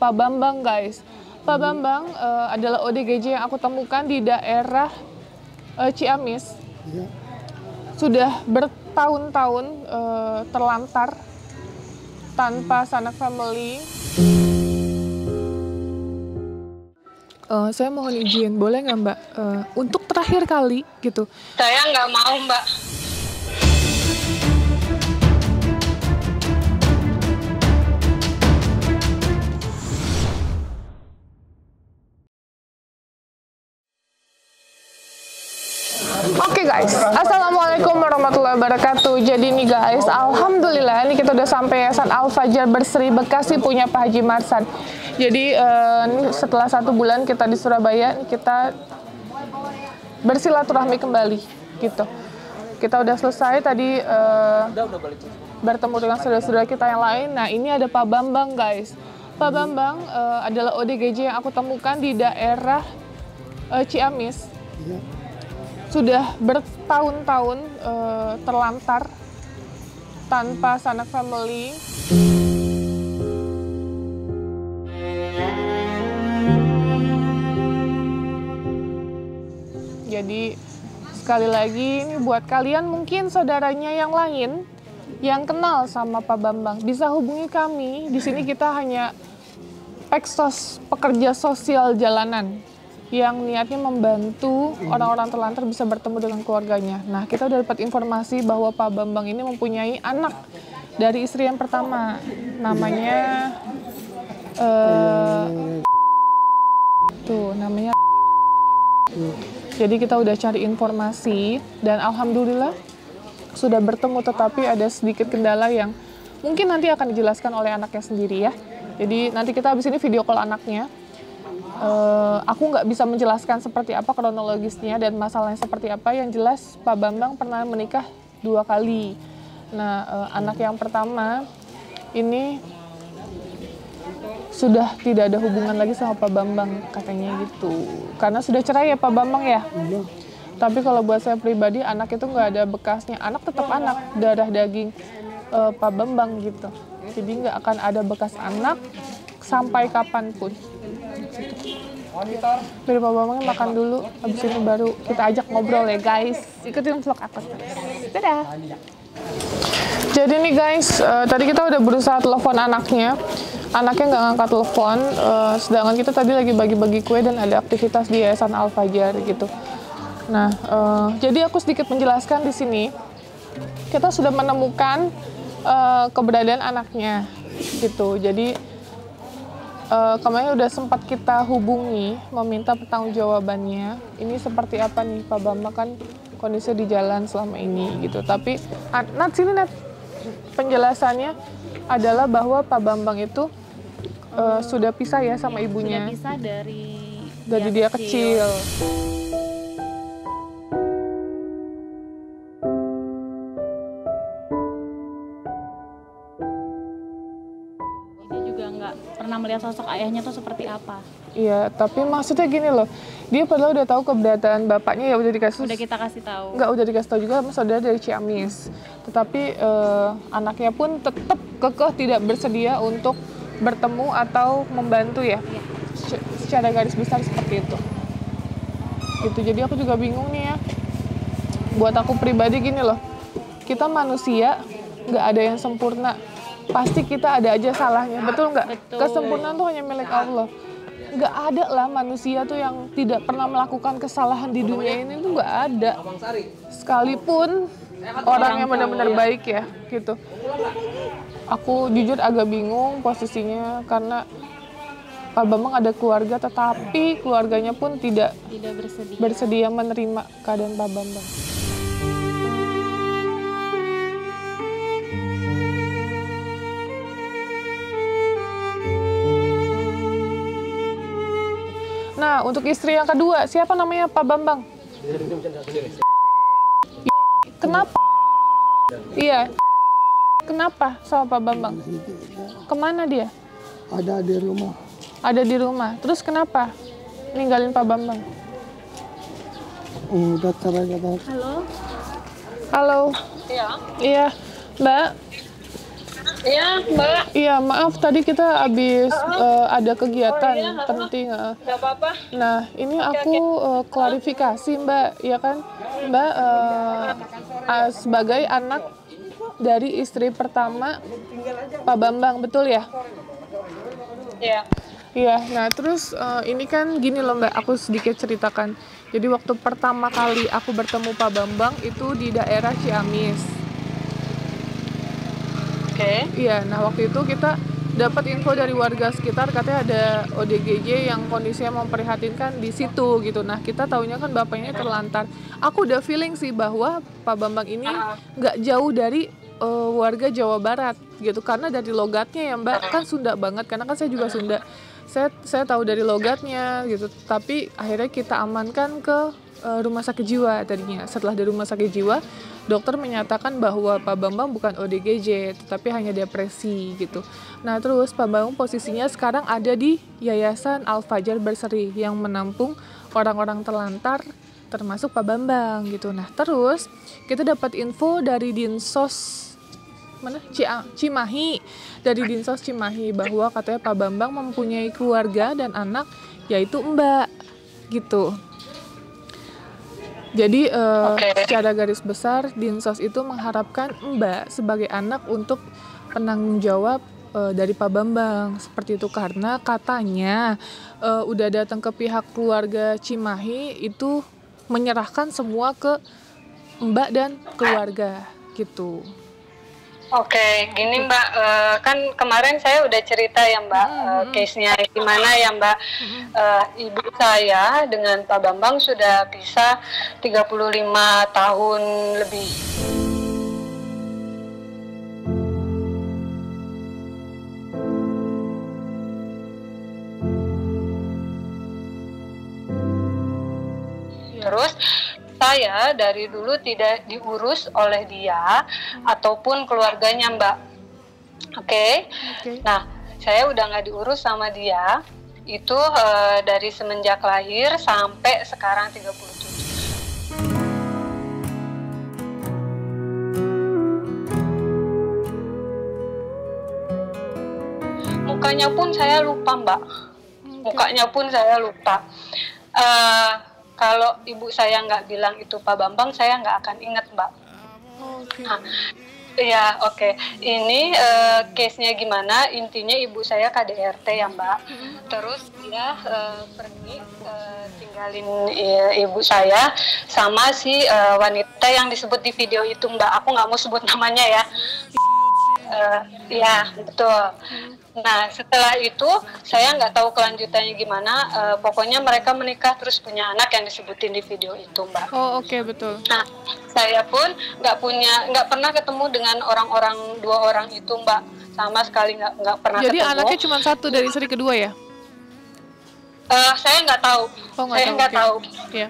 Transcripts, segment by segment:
Pak Bambang, guys. Pak Bambang adalah ODGJ yang aku temukan di daerah Ciamis. Ya. Sudah bertahun-tahun terlantar tanpa sanak famili. Saya mohon izin, boleh nggak Mbak? Untuk terakhir kali gitu. Saya nggak mau, Mbak. Oke guys, assalamualaikum warahmatullahi wabarakatuh. Jadi nih guys, alhamdulillah ini kita udah sampai Yayasan Al-Fajar Berseri Bekasi punya Pak Haji Marsan. Jadi ini setelah 1 bulan kita di Surabaya, kita bersilaturahmi kembali gitu. Kita udah selesai tadi bertemu dengan saudara-saudara kita yang lain. Nah ini ada Pak Bambang guys. Pak Bambang adalah ODGJ yang aku temukan di daerah Ciamis. Ya. Sudah bertahun-tahun terlantar tanpa sanak famili. Jadi sekali lagi ini buat kalian mungkin saudaranya yang lain yang kenal sama Pak Bambang bisa hubungi kami. Di sini kita hanya peksos, pekerja sosial jalanan yang niatnya membantu orang-orang terlantar bisa bertemu dengan keluarganya. Nah, kita udah dapat informasi bahwa Pak Bambang ini mempunyai anak dari istri yang pertama. Namanya namanya. Jadi kita udah cari informasi dan alhamdulillah sudah bertemu, tetapi ada sedikit kendala yang mungkin nanti akan dijelaskan oleh anaknya sendiri ya. Jadi nanti kita habis ini video call anaknya. Aku nggak bisa menjelaskan seperti apa kronologisnya dan masalahnya seperti apa. Yang jelas Pak Bambang pernah menikah 2 kali. Nah, anak yang pertama ini sudah tidak ada hubungan lagi sama Pak Bambang katanya gitu. Karena sudah cerai ya Pak Bambang ya. Ya. Tapi kalau buat saya pribadi anak itu nggak ada bekasnya. Anak tetap anak, darah daging Pak Bambang gitu. Jadi nggak akan ada bekas anak sampai kapanpun. Dari Pak Bambang makan dulu, habis ini baru kita ajak ngobrol ya guys. Ikutin vlog aku terus. Dadah. Jadi nih guys, tadi kita udah berusaha telepon anaknya. Anaknya nggak ngangkat telepon, sedangkan kita tadi lagi bagi-bagi kue dan ada aktivitas di Yayasan Al-Fajar gitu. Nah, jadi aku sedikit menjelaskan di sini. Kita sudah menemukan keberadaan anaknya gitu. Jadi kemarin udah sempat kita hubungi meminta pertanggungjawabannya. Ini seperti apa nih Pak Bambang kan kondisi di jalan selama ini gitu. Tapi Nat sini Nat, penjelasannya adalah bahwa Pak Bambang itu sudah pisah ya sama ibunya. Sudah pisah dari dia kecil. Pernah melihat sosok ayahnya tuh seperti apa. Iya, tapi maksudnya gini loh, dia padahal udah tahu keberadaan bapaknya ya udah dikasih. Udah kita kasih tahu. Enggak, udah dikasih tahu juga sama saudara dari Ciamis. Tetapi anaknya pun tetap kekeh tidak bersedia untuk bertemu atau membantu ya. Iya. Secara garis besar seperti itu. Gitu, jadi aku juga bingung nih ya. Buat aku pribadi gini loh, kita manusia nggak ada yang sempurna. Pasti kita ada aja salahnya, betul nggak? Betul. Kesempurnaan tuh hanya milik Allah. Nggak ada lah manusia tuh yang tidak pernah melakukan kesalahan di dunia ini tuh nggak ada. Sekalipun orang yang benar-benar baik ya, gitu. Aku jujur agak bingung posisinya karena Pak Bambang ada keluarga, tetapi keluarganya pun tidak bersedia menerima keadaan Pak Bambang. Nah, untuk istri yang kedua, siapa namanya Pak Bambang? Kenapa? Iya. Kenapa sama Pak Bambang? Kemana dia? Ada di rumah. Ada di rumah. Terus kenapa ninggalin Pak Bambang? Udah cerai kata. Halo. Halo. Iya. Iya, Mbak. Iya, Mbak. Iya, maaf tadi kita habis ada kegiatan penting. Nggak apa-apa. Nah, ini aku klarifikasi Mbak, ya kan? Mbak sebagai anak dari istri pertama Pak Bambang, betul ya? Iya. Iya, nah terus ini kan gini loh Mbak, aku sedikit ceritakan. Jadi waktu pertama kali aku bertemu Pak Bambang itu di daerah Ciamis. Oke. Iya, nah waktu itu kita dapat info dari warga sekitar katanya ada ODGJ yang kondisinya memprihatinkan di situ gitu. Nah kita taunya kan bapaknya terlantar. Aku udah feeling sih bahwa Pak Bambang ini nggak jauh dari warga Jawa Barat gitu, karena dari logatnya ya Mbak, kan Sunda banget, karena kan saya juga Sunda. Saya tahu dari logatnya gitu, tapi akhirnya kita amankan ke rumah sakit jiwa tadinya. Setelah dari rumah sakit jiwa, dokter menyatakan bahwa Pak Bambang bukan ODGJ, tetapi hanya depresi gitu. Nah terus Pak Bambang posisinya sekarang ada di Yayasan Al-Fajar Berseri yang menampung orang-orang terlantar, termasuk Pak Bambang gitu. Nah terus kita dapat info dari Dinsos Cimahi, dari Dinsos Cimahi bahwa katanya Pak Bambang mempunyai keluarga dan anak, yaitu Mbak gitu. Jadi secara garis besar Dinsos itu mengharapkan Mbak sebagai anak untuk penanggung jawab dari Pak Bambang seperti itu, karena katanya udah datang ke pihak keluarga Cimahi itu menyerahkan semua ke Mbak dan keluarga gitu. Oke, gini Mbak, kan kemarin saya udah cerita ya Mbak, case-nya gimana ya Mbak. Ibu saya dengan Pak Bambang sudah bisa 35 tahun lebih. Terus saya dari dulu tidak diurus oleh dia ataupun keluarganya Mbak. Oke. Nah, saya udah nggak diurus sama dia itu dari semenjak lahir sampai sekarang 37. Mukanya pun saya lupa Mbak. Mukanya pun saya lupa. Kalau ibu saya nggak bilang itu Pak Bambang, saya nggak akan ingat Mbak. Iya, oke. Ini case-nya gimana? Intinya ibu saya KDRT ya Mbak. Terus dia pergi tinggalin ibu saya sama si wanita yang disebut di video itu Mbak. Aku nggak mau sebut namanya ya. Iya, betul. Nah, setelah itu saya nggak tahu kelanjutannya gimana. Pokoknya mereka menikah terus punya anak yang disebutin di video itu, Mbak. Oh, oke, betul. Nah, saya pun nggak pernah ketemu dengan dua orang itu, Mbak. Sama sekali nggak pernah Jadi ketemu. Jadi anaknya cuma satu dari istri kedua ya? Saya nggak tahu. Oh, saya nggak tahu.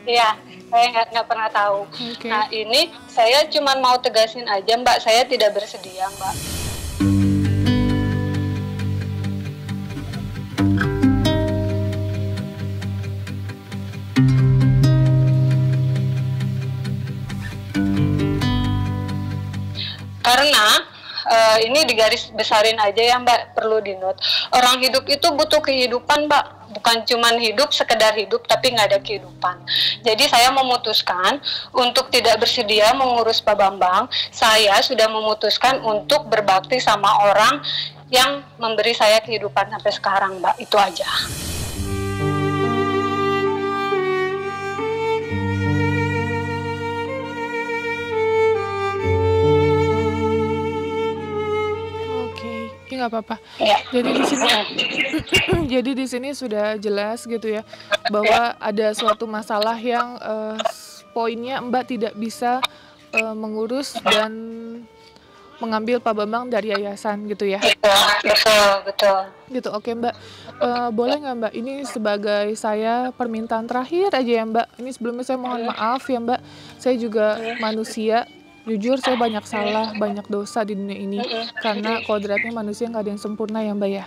Iya. Saya nggak pernah tahu. Nah, ini saya cuma mau tegasin aja, Mbak. Saya tidak bersedia, Mbak. Karena ini digaris besarin aja ya Mbak, perlu dinot. Orang hidup itu butuh kehidupan Mbak, bukan cuman hidup sekedar hidup tapi nggak ada kehidupan. Jadi saya memutuskan untuk tidak bersedia mengurus Pak Bambang. Saya sudah memutuskan untuk berbakti sama orang yang memberi saya kehidupan sampai sekarang Mbak, itu aja. Nggak apa-apa. Ya. Jadi di sini sudah jelas gitu ya bahwa ada suatu masalah yang poinnya Mbak tidak bisa mengurus dan mengambil Pak Bambang dari yayasan gitu ya. Betul. Gitu, oke Mbak. Boleh nggak Mbak? Ini sebagai saya permintaan terakhir aja ya Mbak. Ini sebelumnya saya mohon maaf ya Mbak. Saya juga manusia. Jujur saya banyak salah, banyak dosa di dunia ini karena kodratnya manusia nggak ada yang sempurna ya Mbak ya.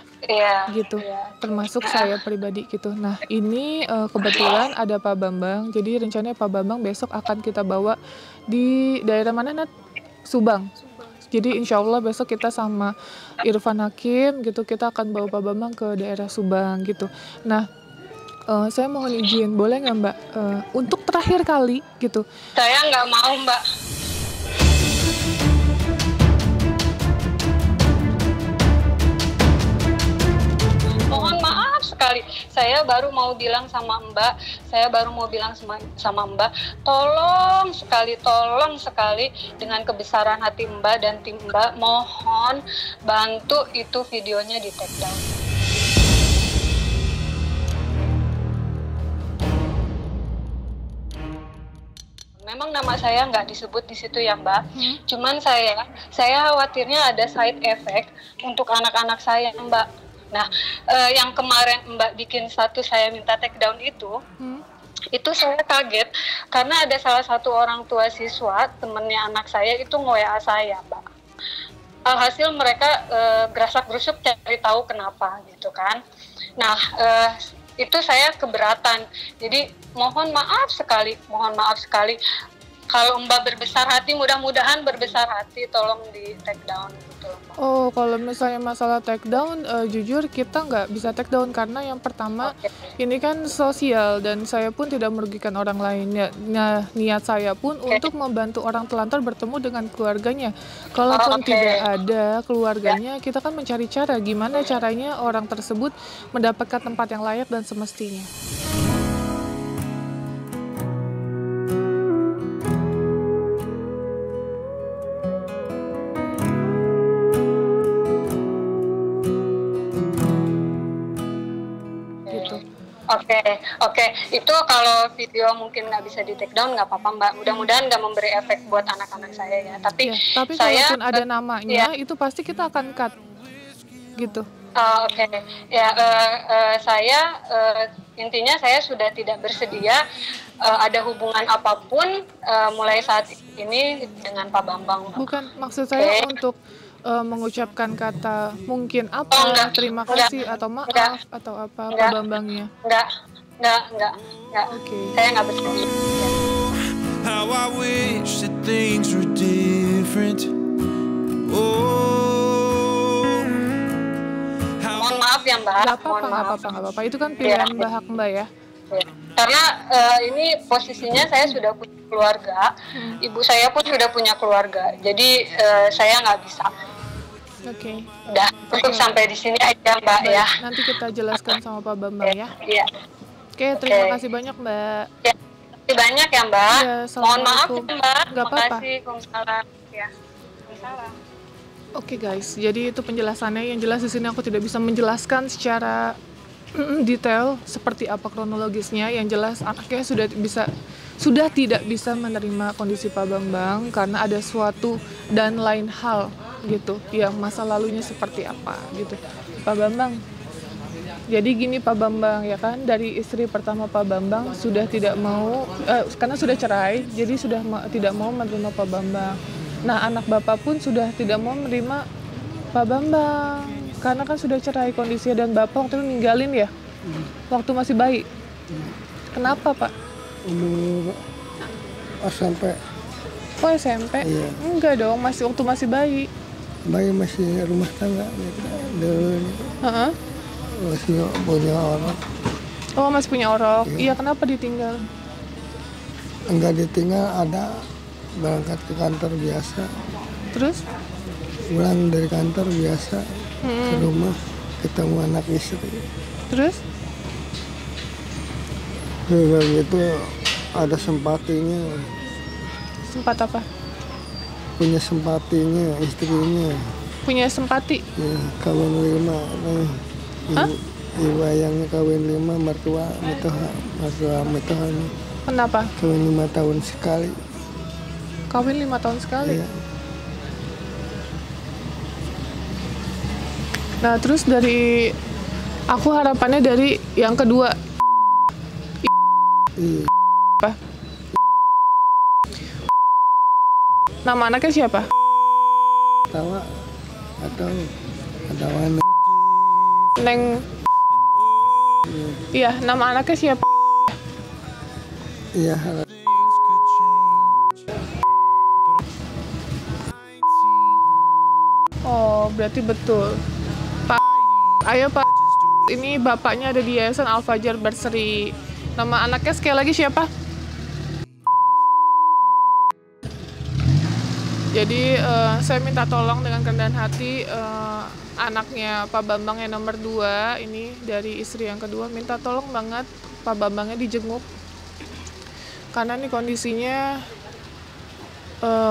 Gitu. Termasuk saya pribadi gitu. Nah ini kebetulan ada Pak Bambang. Jadi rencananya Pak Bambang besok akan kita bawa di daerah mana Nat? Subang Jadi insya Allah besok kita sama Irfan Hakim gitu, kita akan bawa Pak Bambang ke daerah Subang gitu. Nah, saya mohon izin, boleh nggak Mbak, untuk terakhir kali gitu. Saya nggak mau, Mbak. Mohon maaf sekali, saya baru mau bilang sama Mbak, tolong sekali dengan kebesaran hati Mbak dan tim Mbak, mohon bantu itu videonya di take down. Memang nama saya nggak disebut di situ ya Mbak. Cuman saya khawatirnya ada side effect untuk anak-anak saya Mbak. Nah, yang kemarin Mbak bikin status saya minta take down itu saya kaget karena ada salah satu orang tua siswa temennya anak saya itu nge-WA saya Mbak. Alhasil mereka gerasak-gerusuk cari tahu kenapa gitu kan. Nah, itu saya keberatan. Jadi mohon maaf sekali. Kalau Mbak berbesar hati, mudah-mudahan berbesar hati, tolong di take down gitu loh Mbak. Oh, kalau misalnya masalah take down, jujur kita nggak bisa take down karena yang pertama ini kan sosial dan saya pun tidak merugikan orang lain. Nah, niat saya pun untuk membantu orang telantar bertemu dengan keluarganya. Kalaupun tidak ada keluarganya, kita kan mencari cara gimana caranya orang tersebut mendapatkan tempat yang layak dan semestinya. Oke. Itu kalau video mungkin nggak bisa di take down nggak apa-apa Mbak. Mudah-mudahan nggak memberi efek buat anak-anak saya ya. Tapi saya, kalaupun ada namanya, itu pasti kita akan cut, gitu. Oke. Ya, saya intinya saya sudah tidak bersedia ada hubungan apapun mulai saat ini dengan Pak Bambang. Bukan, maksud saya untuk mengucapkan kata mungkin apa, terima kasih atau maaf atau apa Pak Bambangnya. Enggak. Saya nggak bersedia. How I wish that things were different. Mohon maaf ya Mbak. Nggak apa-apa. Itu kan pilihan hak Mbak ya. Karena ini posisinya saya sudah punya keluarga, ibu saya pun sudah punya keluarga, jadi saya nggak bisa. Oke. Udah cukup sampai di sini aja Mbak. Baik, ya. Nanti kita jelaskan sama Pak Bambang ya. Iya. Oke, terima kasih banyak Mbak. Ya, terima kasih banyak ya Mbak. Ya, mohon maaf ya Mbak. Nggak apa-apa. Waalaikumsalam. Ya. Waalaikumsalam. Oke guys, jadi itu penjelasannya. Yang jelas di sini aku tidak bisa menjelaskan secara detail seperti apa kronologisnya. Yang jelas anaknya sudah tidak bisa menerima kondisi Pak Bambang karena ada suatu dan lain hal gitu, yang masa lalunya seperti apa gitu. Pak Bambang, jadi gini Pak Bambang ya kan, dari istri pertama Pak Bambang sudah tidak mau, karena sudah cerai, jadi sudah tidak mau menerima Pak Bambang. Nah, anak Bapak pun sudah tidak mau menerima Pak Bambang karena kan sudah cerai kondisinya, dan Bapak waktu itu ninggalin ya, waktu masih bayi. Kenapa Pak? Umur SMP. Oh SMP? Iya. Enggak dong, waktu masih bayi. Bayi masih rumah tangga gitu. Masih punya orang. Oh, masih punya orok. Iya, kenapa ditinggal? Enggak ditinggal, ada berangkat ke kantor biasa. Terus? Pulang dari kantor biasa ke rumah ketemu anak istri. Terus? Udah gitu ada simpatinya. Sempat apa? Punya simpatinya istrinya. Punya simpati? Ya, kawin 5. Ibu ayangnya kawin 5, mertua metohan. Kenapa? Kawin 5 tahun sekali. Kawin 5 tahun sekali? Iya. Nah, terus dari aku harapannya dari yang kedua. Iya. Apa? Nama anaknya siapa? Tawa atau ada warna. Neng. Iya, nama anaknya siapa? Iya. berarti betul. Pak, ayo Pak, ini bapaknya ada di Yayasan Al Fajar Berseri. Nama anaknya sekali lagi siapa? Jadi saya minta tolong dengan kerendahan hati, anaknya Pak Bambang yang nomor 2 ini dari istri yang kedua, minta tolong banget Pak Bambangnya dijenguk karena nih kondisinya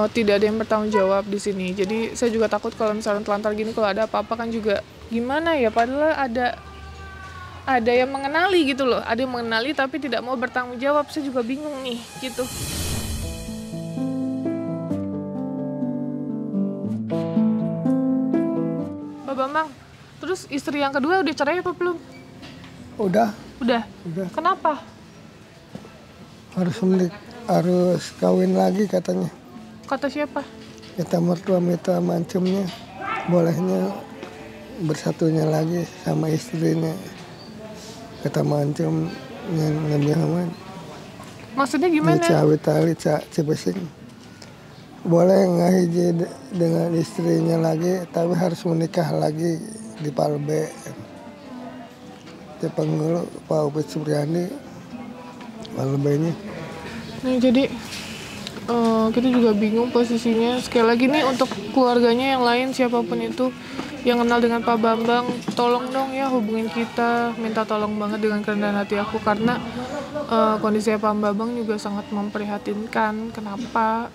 tidak ada yang bertanggung jawab di sini. Jadi saya juga takut kalau misalnya telantar gini, kalau ada apa-apa kan juga gimana ya, padahal ada yang mengenali gitu loh, ada yang mengenali tapi tidak mau bertanggung jawab. Saya juga bingung nih gitu. Bambang, terus istri yang kedua udah cerai apa belum? Udah. Udah. Kenapa? Harus kawin lagi katanya. Kata siapa? Kata mertua minta mancemnya, bolehnya bersatunya lagi sama istrinya. Kata mancem yang lebih aman. Maksudnya gimana? Cawe tali Cipesing. Boleh ngahiji dengan istrinya lagi, tapi harus menikah lagi di Palbe. Di Penggulu, Pak Upit Suryani, Palbenya. Nih jadi kita juga bingung posisinya. Sekali lagi nih untuk keluarganya yang lain, siapapun itu yang kenal dengan Pak Bambang, tolong dong ya hubungin kita. Minta tolong banget dengan kerendahan hati aku karena kondisi Pak Bambang juga sangat memprihatinkan. Kenapa?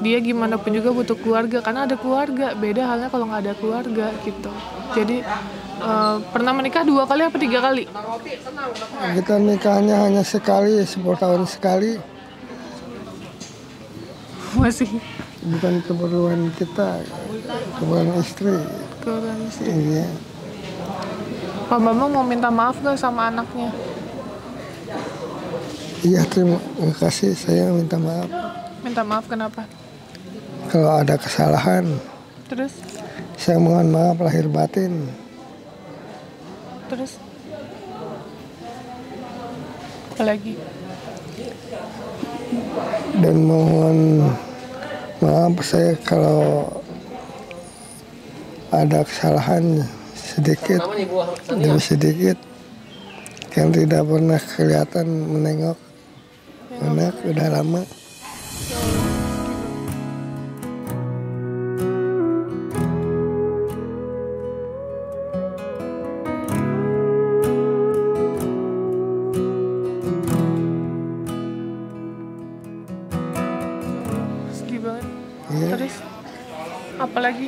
Dia gimana pun juga butuh keluarga karena ada keluarga. Beda halnya kalau nggak ada keluarga gitu. Jadi pernah menikah 2 kali apa 3 kali? Kita nikahnya hanya sekali, 10 tahun sekali. Masih. Bukan keperluan kita, keperluan istri. Keperluan istri. Iya. Pak Bambang mau minta maaf nggak sama anaknya? Iya, terima kasih. Saya minta maaf. Minta maaf kenapa? Kalau ada kesalahan, Terus? saya mohon maaf lahir batin. Terus? Apa lagi? Dan mohon maaf saya kalau ada kesalahan sedikit demi sedikit, kan tidak pernah kelihatan menengok anak udah lama. Sedih banget. Iya. Terus? Apa lagi?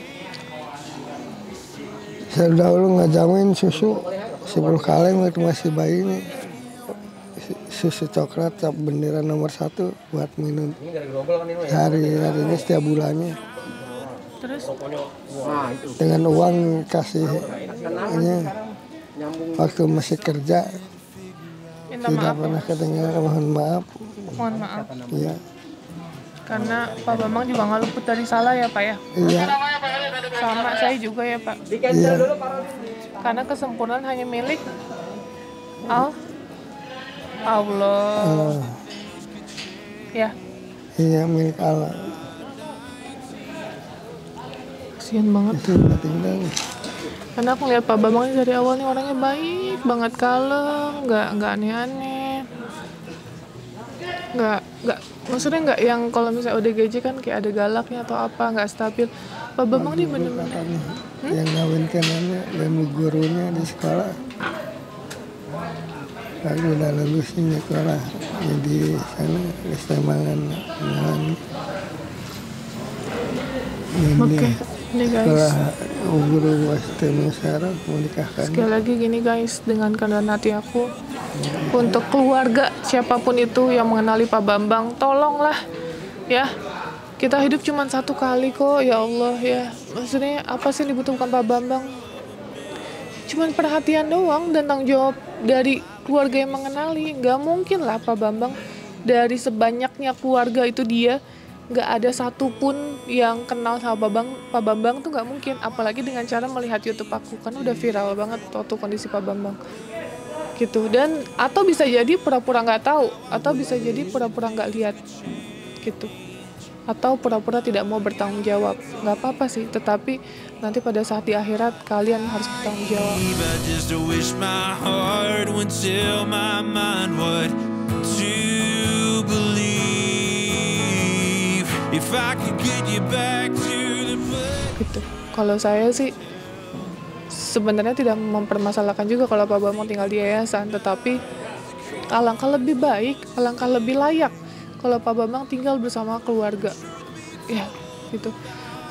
Saya dahulu ngajamin susu 10 kali waktu masih bayi ini. Susu coklat bendera nomor 1 buat minum hari-harinya setiap bulannya. Terus? Dengan uang kasihnya waktu masih kerja. Minta Tidak maaf. pernah kedengaran, mohon maaf. Mohon maaf. Iya. Karena Pak Bambang juga nggak luput dari salah ya Pak ya. Iya. Sama saya juga ya Pak. Iya. Karena kesempurnaan hanya milik Allah. Ya. Iya, milik Allah. Kasian banget. Itu udah tinggal. Karena aku lihat Pak Bambang ini dari awal nih orangnya baik banget, kalem, nggak aneh-aneh. Nggak maksudnya nggak yang kalau misalnya ODGJ kan kayak ada galaknya atau apa, nggak stabil. Pak Bambang nih bener-bener Yang ngawinkan anak dan gurunya di sekolah. Lalu udah lulus ini sekolah. Jadi sana kesemangan. oke. Ini guys, Setelah guru wasit musyawarah mau nikahkan. sekali lagi gini guys, dengan kerendahan hati aku untuk keluarga siapapun itu yang mengenali Pak Bambang, tolonglah ya. Kita hidup cuma 1 kali kok, ya Allah ya. Maksudnya apa sih yang dibutuhkan Pak Bambang? Cuman perhatian doang dan tanggung jawab dari keluarga yang mengenali. Nggak mungkin lah Pak Bambang dari sebanyaknya keluarga itu dia nggak ada satupun yang kenal sama Pak Bambang tuh nggak mungkin. Apalagi dengan cara melihat YouTube aku, kan udah viral banget waktu kondisi Pak Bambang gitu. Dan atau bisa jadi pura-pura nggak tahu, atau bisa jadi pura-pura nggak lihat gitu. atau pura-pura tidak mau bertanggung jawab. Nggak apa-apa sih, tetapi nanti pada saat di akhirat kalian harus bertanggung jawab. I just wish my heart would tell my mind what to believe. If I could get you back to the place. Gitu. Kalau saya sih sebenarnya tidak mempermasalahkan juga kalau Pak Bambang tinggal di yayasan, tetapi alangkah lebih baik, alangkah lebih layak kalau Pak Bambang tinggal bersama keluarga. Ya, gitu.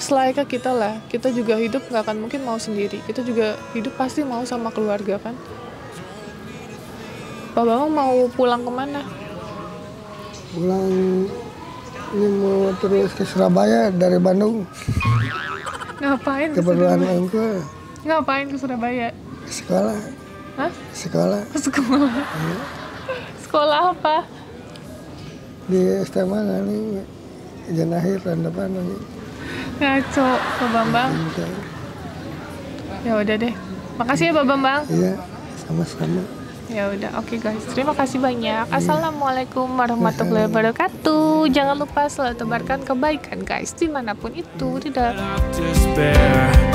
Selayaknya kita lah, kita juga hidup nggak akan mungkin mau sendiri. Kita juga hidup pasti mau sama keluarga kan. Pak Bambang mau pulang kemana? Pulang ini mau terus ke Surabaya dari Bandung. Ngapain ke Keperluan Surabaya? engkau Ngapain ke Surabaya? ke sekolah. Hah? Sekolah Ke sekolah? Sekolah apa? di SMA nih izin akhir tahun depan lagi. Ngaco, Pak Bambang. Ya udah deh. Makasih ya Pak Bambang. Iya, sama-sama. Ya udah, oke guys. Terima kasih banyak. Assalamualaikum warahmatullahi wabarakatuh. Jangan lupa selalu tebarkan kebaikan guys, dimanapun itu. Tidak. Despair.